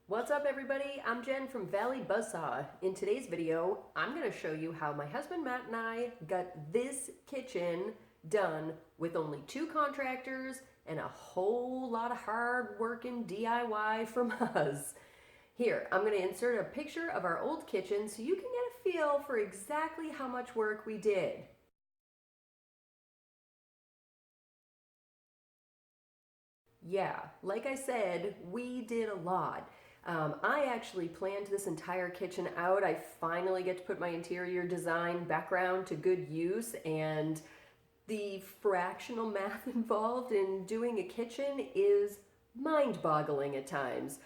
What's up everybody? I'm Jen from Valley Buzzsaw. In today's video, I'm going to show you how my husband Matt and I got this kitchen done with only 2 contractors and a whole lot of hard working DIY from us. Here, I'm going to insert a picture of our old kitchen so you can get a feel for exactly how much work we did. Yeah, like I said, we did a lot. I actually planned this entire kitchen out. I finally get to put my interior design background to good use, and the fractional math involved in doing a kitchen is mind-boggling at times.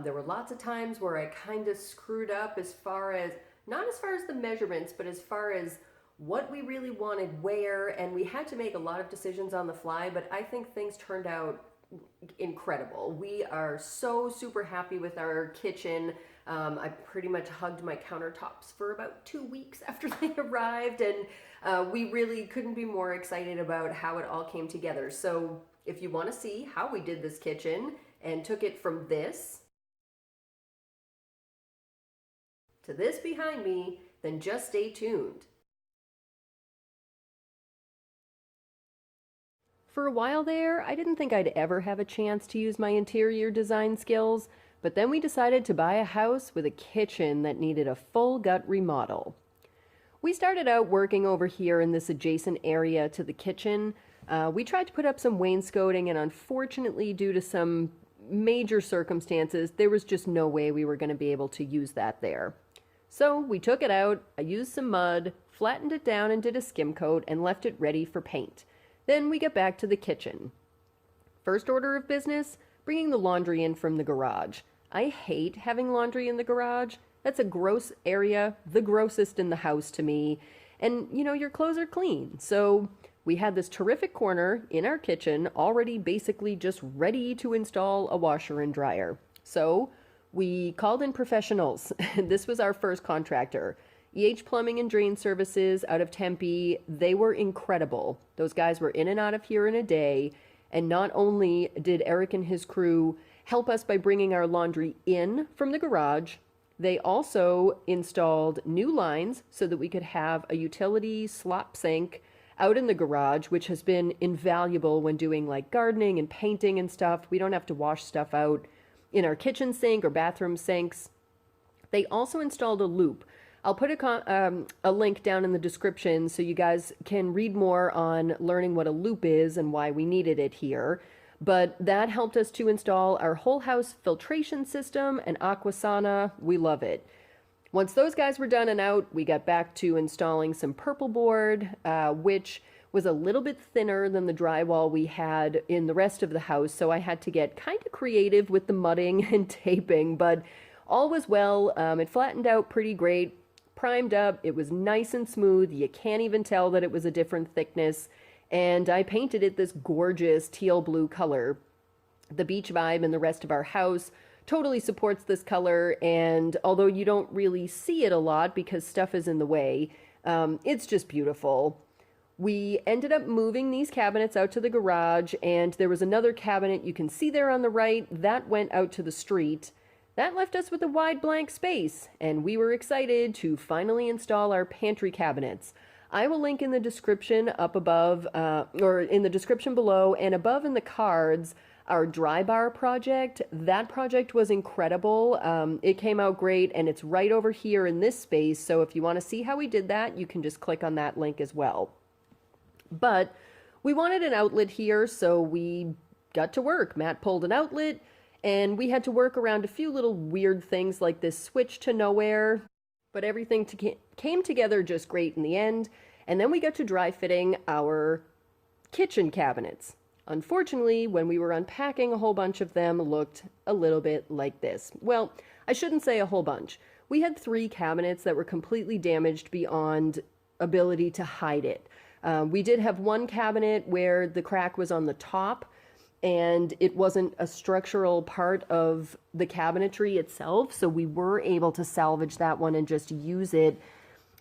There were lots of times where I kind of screwed up as far as, not as far as the measurements, but as far as what we really wanted where, and we had to make a lot of decisions on the fly, but I think things turned out incredible. We are so super happy with our kitchen. I pretty much hugged my countertops for about 2 weeks after they arrived, and we really couldn't be more excited about how it all came together. So if you want to see how we did this kitchen and took it from this to this behind me, then just stay tuned. For a while there, I didn't think I'd ever have a chance to use my interior design skills, but then we decided to buy a house with a kitchen that needed a full gut remodel. We started out working over here in this adjacent area to the kitchen. We tried to put up some wainscoting, and unfortunately, due to some major circumstances, there was just no way we were going to be able to use that there. So we took it out, I used some mud, flattened it down and did a skim coat, and left it ready for paint. Then we get back to the kitchen. First order of business, bringing the laundry in from the garage. I hate having laundry in the garage. That's a gross area, the grossest in the house to me. And, you know, your clothes are clean. So we had this terrific corner in our kitchen already basically just ready to install a washer and dryer. So we called in professionals. This was our first contractor. Plumbing and Drain Services out of Tempe. They were incredible. Those guys were in and out of here in a day. And not only did Eric and his crew help us by bringing our laundry in from the garage, they also installed new lines so that we could have a utility slop sink out in the garage, which has been invaluable when doing like gardening and painting and stuff. We don't have to wash stuff out in our kitchen sink or bathroom sinks. They also installed a loop. I'll put a link down in the description so you guys can read more on learning what a loop is and why we needed it here. But that helped us to install our whole house filtration system and aquasana. We love it. Once those guys were done and out, we got back to installing some purple board, which was a little bit thinner than the drywall we had in the rest of the house. So I had to get kind of creative with the mudding and taping, but all was well. It flattened out pretty great. Primed up, it was nice and smooth. You can't even tell that it was a different thickness. And I painted it this gorgeous teal blue color. The beach vibe in the rest of our house totally supports this color, and although you don't really see it a lot because stuff is in the way, it's just beautiful. We ended up moving these cabinets out to the garage, and there was another cabinet you can see there on the right that went out to the street. That left us with a wide blank space, and we were excited to finally install our pantry cabinets. I will link in the description up above, or in the description below, and above in the cards, our dry bar project. That project was incredible. It came out great, and it's right over here in this space, so if you want to see how we did that, you can just click on that link as well. But we wanted an outlet here, so we got to work. Matt pulled an outlet, and we had to work around a few little weird things like this switch to nowhere, but everything came together just great in the end. And then we got to dry fitting our kitchen cabinets. Unfortunately, when we were unpacking, a whole bunch of them looked a little bit like this. Well, I shouldn't say a whole bunch. We had 3 cabinets that were completely damaged beyond ability to hide it. We did have one cabinet where the crack was on the top, and it wasn't a structural part of the cabinetry itself, so we were able to salvage that one and just use it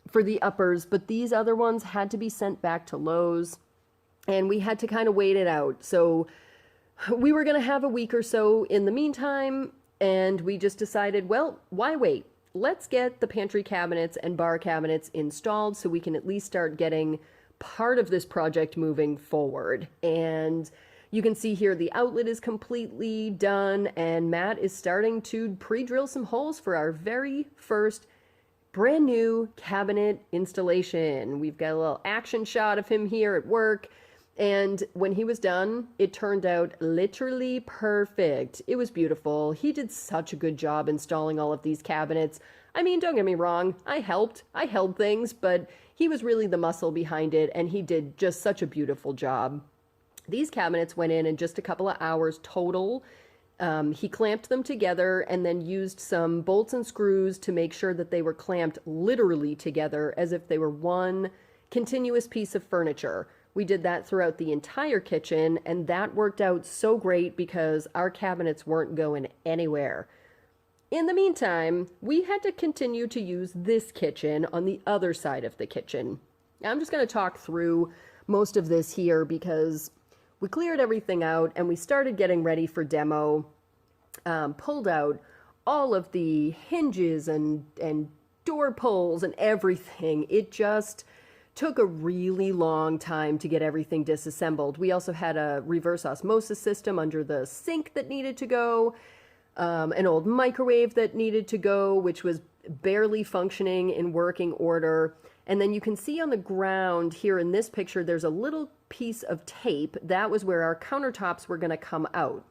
for the uppers, but these other ones had to be sent back to Lowe's, and we had to kind of wait it out. So we were going to have a week or so in the meantime And we just decided, well, why wait? Let's get the pantry cabinets and bar cabinets installed so we can at least start getting part of this project moving forward. And you can see here the outlet is completely done, and Matt is starting to pre-drill some holes for our very first brand new cabinet installation. We've got a little action shot of him here at work. And when he was done, it turned out literally perfect. It was beautiful. He did such a good job installing all of these cabinets. I mean, don't get me wrong, I helped. I held things, but he was really the muscle behind it, and he did just such a beautiful job. These cabinets went in just a couple of hours total. He clamped them together and then used some bolts and screws to make sure that they were clamped literally together as if they were one continuous piece of furniture. We did that throughout the entire kitchen, and that worked out so great because our cabinets weren't going anywhere. In the meantime, we had to continue to use this kitchen on the other side of the kitchen. Now, I'm just going to talk through most of this here because we cleared everything out and we started getting ready for demo, pulled out all of the hinges and door pulls and everything. It just took a really long time to get everything disassembled. We also had a reverse osmosis system under the sink that needed to go, an old microwave that needed to go, which was barely functioning in working order. And then you can see on the ground here in this picture, there's a little piece of tape. That was where our countertops were going to come out.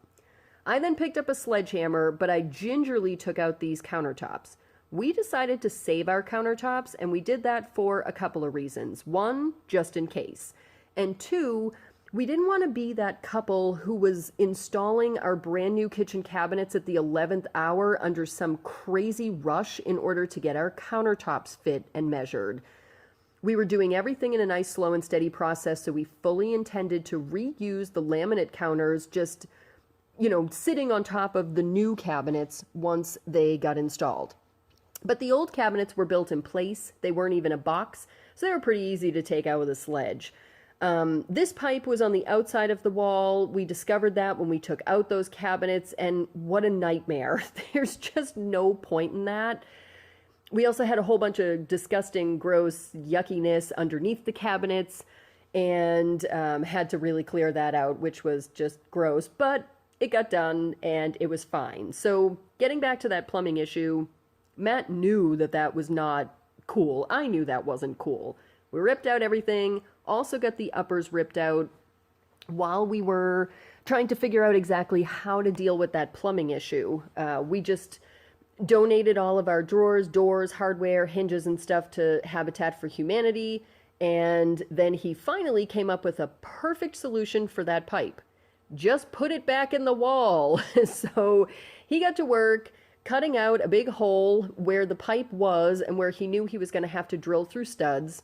I then picked up a sledgehammer, but I gingerly took out these countertops. We decided to save our countertops, and we did that for a couple of reasons. One, just in case. And two, we didn't want to be that couple who was installing our brand new kitchen cabinets at the 11th hour under some crazy rush in order to get our countertops fit and measured. We were doing everything in a nice, slow and steady process, so we fully intended to reuse the laminate counters just, sitting on top of the new cabinets once they got installed. But the old cabinets were built in place. They weren't even a box, so they were pretty easy to take out with a sledge. This pipe was on the outside of the wall. We discovered that when we took out those cabinets, and what a nightmare. There's just no point in that. We also had a whole bunch of disgusting, gross yuckiness underneath the cabinets, and had to really clear that out, which was just gross. But it got done, and it was fine. So getting back to that plumbing issue, Matt knew that was not cool. I knew that wasn't cool. We ripped out everything, also got the uppers ripped out while we were trying to figure out exactly how to deal with that plumbing issue. We just donated all of our drawers, doors, hardware, hinges, and stuff to Habitat for Humanity, and then he finally came up with a perfect solution for that pipe. Just put it back in the wall. So he got to work cutting out a big hole where the pipe was and where he knew he was going to have to drill through studs.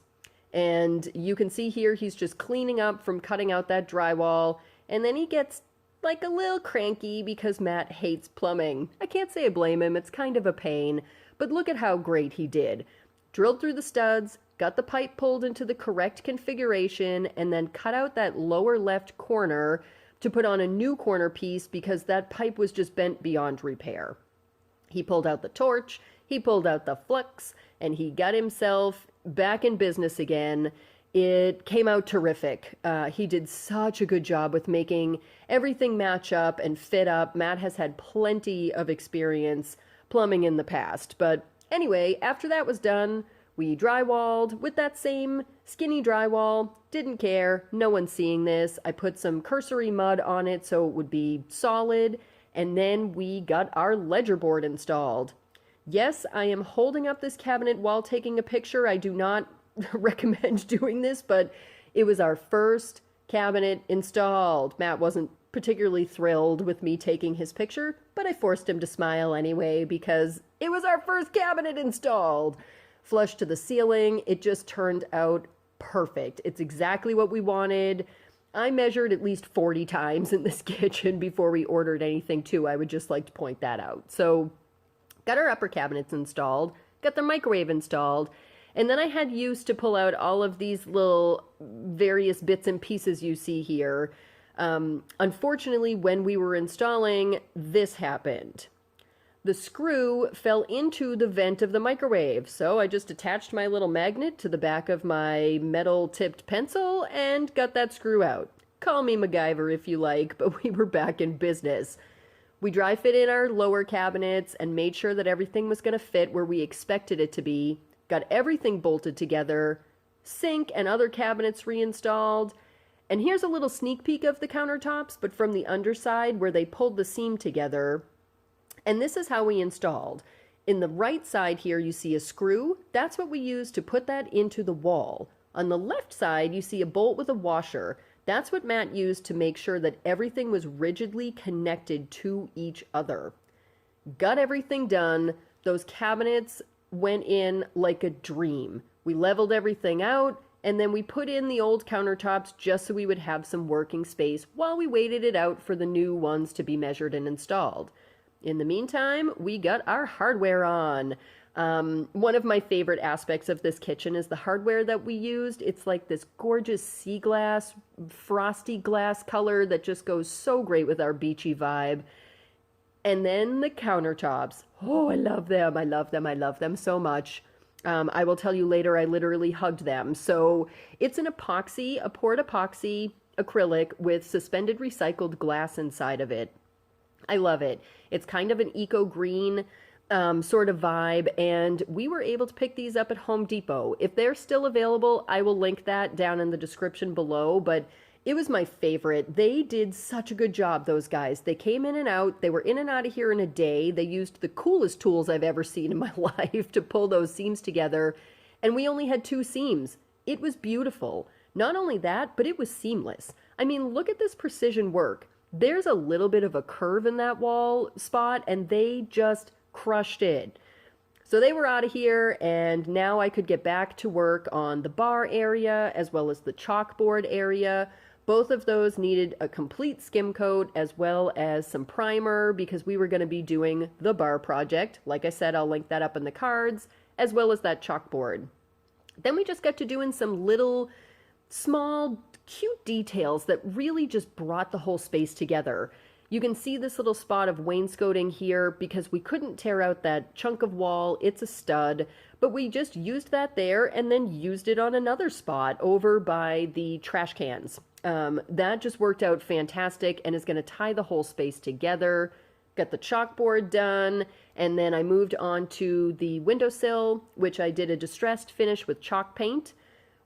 And you can see here he's just cleaning up from cutting out that drywall, and then he gets like a little cranky because Matt hates plumbing. I can't say I blame him, it's kind of a pain, but look at how great he did. Drilled through the studs, got the pipe pulled into the correct configuration, and then cut out that lower left corner to put on a new corner piece because that pipe was just bent beyond repair. He pulled out the torch, he pulled out the flux, and he got himself back in business again. It came out terrific. He did such a good job with making everything match up and fit up. Matt has had plenty of experience plumbing in the past. But anyway, after that was done, we drywalled with that same skinny drywall. Didn't care. No one's seeing this. I put some cursory mud on it so it would be solid. And then we got our ledger board installed. Yes, I am holding up this cabinet while taking a picture. I do not recommend doing this, but it was our first cabinet installed. Matt wasn't particularly thrilled with me taking his picture, but I forced him to smile anyway because it was our first cabinet installed. Flush to the ceiling, it just turned out perfect. It's exactly what we wanted. I measured at least 40 times in this kitchen before we ordered anything too. I would just like to point that out. So got our upper cabinets installed, got the microwave installed, and then I had use to pull out all of these little various bits and pieces you see here. Unfortunately, when we were installing, this happened. The screw fell into the vent of the microwave, so I just attached my little magnet to the back of my metal-tipped pencil and got that screw out. Call me MacGyver if you like, but we were back in business. We dry fit in our lower cabinets and made sure that everything was going to fit where we expected it to be, got everything bolted together, sink and other cabinets reinstalled, and here's a little sneak peek of the countertops, but from the underside where they pulled the seam together. And this is how we installed. In the right side here, you see a screw. That's what we used to put that into the wall. On the left side, you see a bolt with a washer. That's what Matt used to make sure that everything was rigidly connected to each other. Got everything done. Those cabinets went in like a dream. We leveled everything out, and then we put in the old countertops just so we would have some working space while we waited it out for the new ones to be measured and installed. In the meantime, we got our hardware on. One of my favorite aspects of this kitchen is the hardware that we used. It's like this gorgeous sea glass, frosty glass color that just goes so great with our beachy vibe. And then the countertops. Oh, I love them. I love them. I love them so much. I will tell you later, I literally hugged them. So it's an epoxy, a poured epoxy acrylic with suspended recycled glass inside of it. I love it. It's kind of an eco-green sort of vibe, and we were able to pick these up at Home Depot. If they're still available, I will link that down in the description below, but it was my favorite. They did such a good job, those guys. They came in and out. They were in and out of here in a day. They used the coolest tools I've ever seen in my life to pull those seams together, and we only had 2 seams. It was beautiful. Not only that, but it was seamless. I mean, look at this precision work. There's a little bit of a curve in that wall spot, and they just crushed it. So they were out of here, and now I could get back to work on the bar area as well as the chalkboard area. Both of those needed a complete skim coat as well as some primer because we were going to be doing the bar project. Like I said, I'll link that up in the cards, as well as that chalkboard. Then we just got to doing some little small cute details that really just brought the whole space together. You can see this little spot of wainscoting here because we couldn't tear out that chunk of wall. It's a stud, but we just used that there and then used it on another spot over by the trash cans. That just worked out fantastic and is going to tie the whole space together. Got the chalkboard done, and then I moved on to the windowsill, which I did a distressed finish with chalk paint.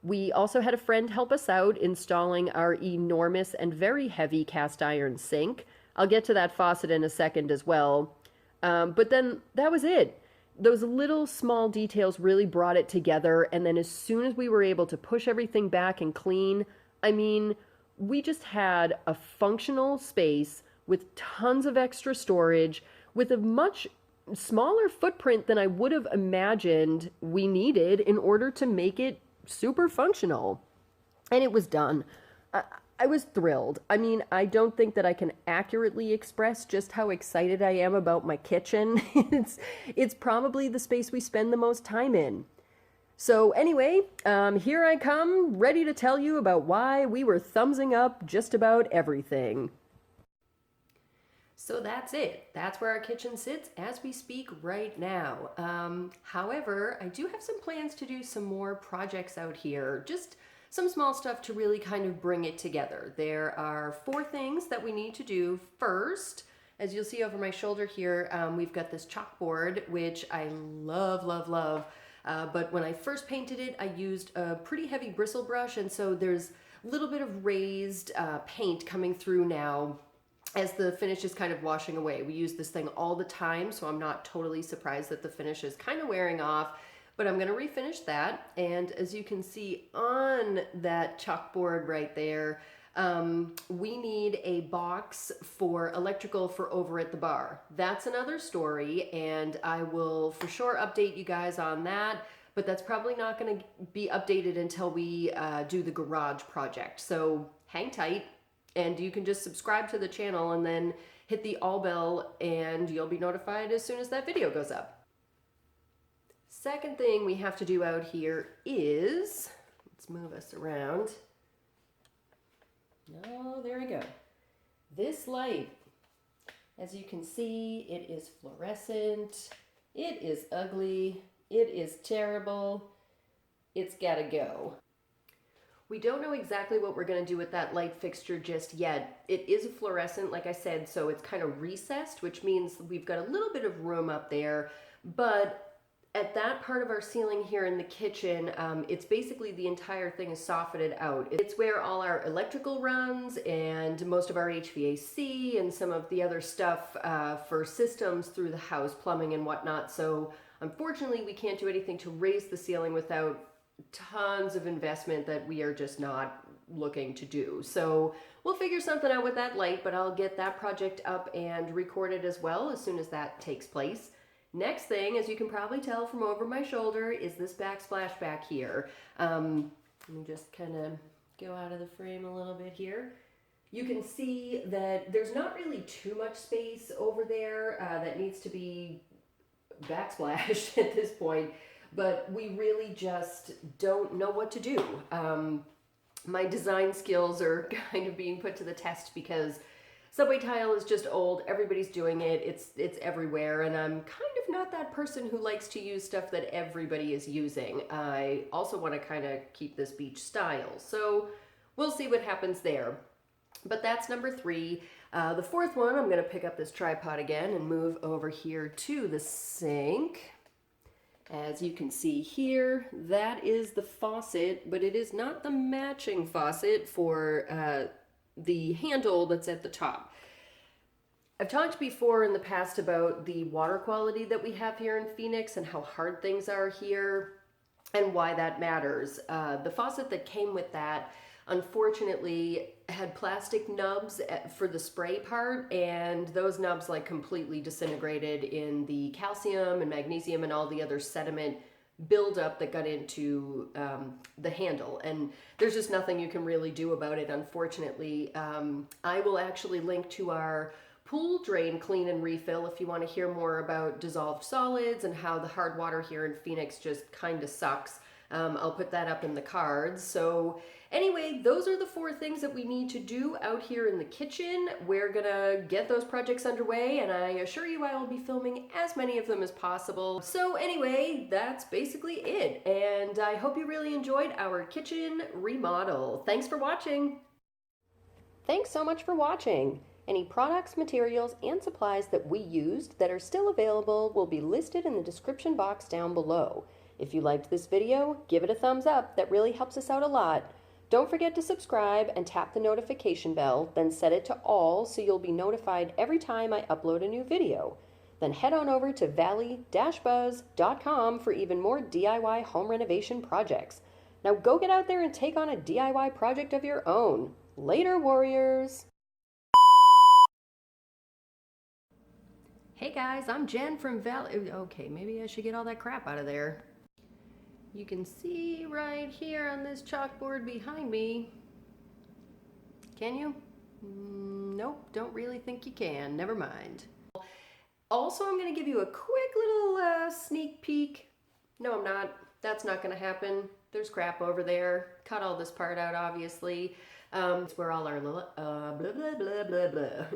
We also had a friend help us out installing our enormous and very heavy cast iron sink. I'll get to that faucet in a second as well. But then that was it. Those little small details really brought it together. And then as soon as we were able to push everything back and clean, I mean, we just had a functional space with tons of extra storage, with a much smaller footprint than I would have imagined we needed in order to make it super functional. And it was done. I was thrilled. I mean, I don't think that I can accurately express just how excited I am about my kitchen. It's probably the space we spend the most time in. So anyway, here I come, ready to tell you about why we were thumbsing up just about everything. So that's it. That's where our kitchen sits as we speak right now. However, I do have some plans to do some more projects out here. Just some small stuff to really kind of bring it together. There are 4 things that we need to do. First, as you'll see over my shoulder here, we've got this chalkboard, which I love, love, love. But when I first painted it, I used a pretty heavy bristle brush, and so there's a little bit of raised paint coming through now as the finish is kind of washing away. We use this thing all the time, so I'm not totally surprised that the finish is kind of wearing off, but I'm going to refinish that. And as you can see on that chalkboard right there, we need a box for electrical for over at the bar. That's another story, and I will for sure update you guys on that, but that's probably not going to be updated until we do the garage project. So hang tight. And you can just subscribe to the channel and then hit the all bell and you'll be notified as soon as that video goes up. Second thing we have to do out here is, let's move us around. Oh, there we go. This light. As you can see, it is fluorescent, it is ugly, it is terrible, it's gotta go. We don't know exactly what we're going to do with that light fixture just yet. It is a fluorescent, like I said, so it's kind of recessed, which means we've got a little bit of room up there. But at that part of our ceiling here in the kitchen, it's basically the entire thing is softened out. It's where all our electrical runs and most of our HVAC and some of the other stuff for systems through the house, plumbing and whatnot. So unfortunately, we can't do anything to raise the ceiling without tons of investment that we are just not looking to do. So we'll figure something out with that light, but I'll get that project up and recorded as well as soon as that takes place. Next thing, as you can probably tell from over my shoulder, is this backsplash back here. Let me just kind of go out of the frame a little bit here. You can see that there's not really too much space over there that needs to be backsplashed at this point. But we really just don't know what to do. My design skills are kind of being put to the test because subway tile is just old. Everybody's doing it. It's everywhere. And I'm kind of not that person who likes to use stuff that everybody is using. I also want to kind of keep this beach style. So we'll see what happens there. But that's number 3. The fourth one, I'm going to pick up this tripod again and move over here to the sink. As you can see here, that is the faucet, but it is not the matching faucet for the handle that's at the top. I've talked before in the past about the water quality that we have here in Phoenix and how hard things are here and why that matters. The faucet that came with that, unfortunately, had plastic nubs for the spray part, and those nubs like completely disintegrated in the calcium and magnesium and all the other sediment buildup that got into the handle. And there's just nothing you can really do about it, unfortunately. I will actually link to our pool drain clean and refill if you want to hear more about dissolved solids and how the hard water here in Phoenix just kind of sucks. I'll put that up in the cards. So anyway, those are the 4 things that we need to do out here in the kitchen. We're gonna get those projects underway, and I assure you I will be filming as many of them as possible. So anyway, that's basically it. And I hope you really enjoyed our kitchen remodel. Thanks for watching. Thanks so much for watching. Any products, materials, and supplies that we used that are still available will be listed in the description box down below. If you liked this video, give it a thumbs up. That really helps us out a lot. Don't forget to subscribe and tap the notification bell, then set it to all so you'll be notified every time I upload a new video. Then head on over to valley-buzz.com for even more DIY home renovation projects. Now go get out there and take on a DIY project of your own. Later, warriors! Hey guys, I'm Jen from Valley. Okay, maybe I should get all that crap out of there. You can see right here on this chalkboard behind me. Can you? Nope, don't really think you can. Never mind. Also, I'm going to give you a quick little sneak peek. No, I'm not. That's not going to happen. There's crap over there. Cut all this part out, obviously. It's where all our blah, blah, blah, blah, blah.